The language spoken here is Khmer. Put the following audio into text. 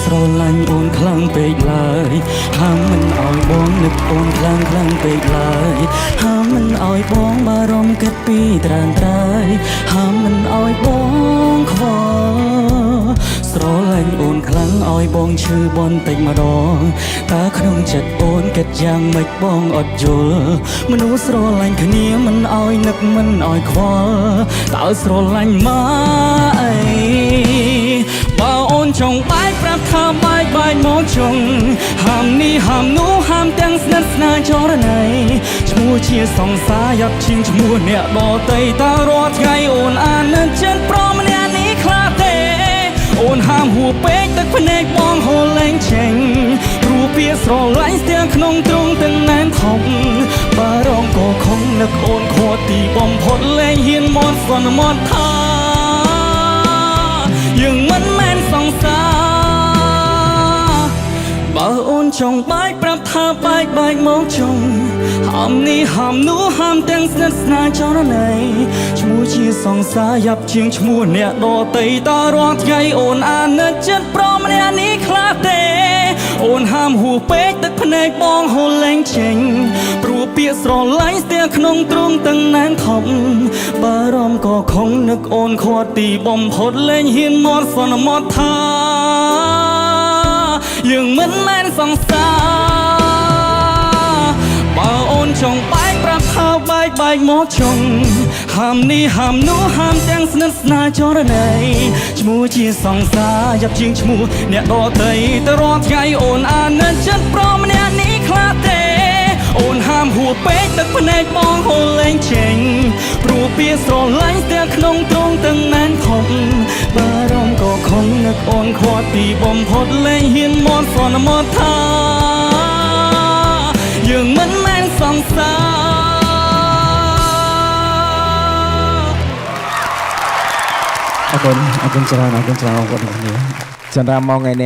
ស្រឡាញ់អូនខ្លាំងពេកឡើយហាមមិនឲ្យបងនឹកអូនខ្លាំងពេកឡើយហាមមិនឲ្យបងបារម្ភគិតពីត្រានត្រើយហាមមិនឲ្យបងខ្វល់ស្រឡាញ់អូនខ្លាំងឲ្យបងឈឺបន្តិចម្ដងតើក្នុងចិត្តអូនគិតយ៉ាងម៉េចបងអត់យល់មនុស្សស្រឡាញ់គ្នាមិនឲ្យនឹកមិនឲ្យខ្វល់តើស្រឡាញ់ម៉ាអីបើអូនចង់បែកប្រាប់ថាបែកមកចង់ហាមនេះហាមនោះហាមទាំងស្និទ្ធស្នាលចរណៃឈ្មោះជាសង្សារយ៉ាប់ជាងឈ្មោះអ្នកដតីតើរាល់ថ្ងៃអូនអាននឹងចិនប្រម្នាក់នេះខ្លាទេអូនហាមហួពេកទឹកភ្នែកបងហូរលែងចេញព្រោះពាក្យស្រឡាញ់ស្ទះក្នុងទ្រង់ទាំងណែនធំបារម្ភក៏ខំនឹកអូនខត់ទីបំផុតលែងហ៊ានមាត់សន្មត់ថាយើងមិនមែនសង្សារបើអូនចង់បែកប្រាប់ថាបែកមកចង់ហាមនេះហាមនោះហាមទាំងស្និទ្ធស្នាលចរណៃឈ្មោះជាសង្សារយ៉ាប់ជាងឈ្មោះអ្នកដតីតើរាល់ថ្ងៃអូនអាណិតចិត្តប្រម្នាក់នេះខ្លាទេអូនហាមហួពេកទឹកភ្នែកបងហូរលែងចេញព្រោះពាក្យស្រឡាញ់ស្ទះក្នុងទ្រង់ទាំងណែនធំបារម្ភក៏ខំនឹកអូនខាត់ទីបំផុតលែងហ៊ានមាត់សន្មត់ថាយើងមិនមែនសង្សារបើអូនចង់បែកប្រាប់ថាបែកមកចង់ហាមនេះហាមនោះហាមទាំងស្និទ្ធស្នាលចរណៃឈ្មោះជាសង្សារយ៉ាប់ជាងឈ្មោះអ្នកដតីទៅរាល់ថ្ងៃអូនអាណិតចិត្តប្រម្នាក់នេះខ្លាទេអូនហាមហួពេកទឹកភ្នែកបងហូរលែងចេញព្រោះពាក្យស្រឡាញ់ស្ទះក្នុងទ្រង់ទាំងណែនធំបារម្ភក៏ខំនឹកអូនខាត់ទីបំផុតលែងហ៊ានមាត់សន្មត់ថាយើងមិនមែនសង្សារអរគុណច្រើនបងប្អូនគ្នាចន្ទរាមកថ្ងៃនេះ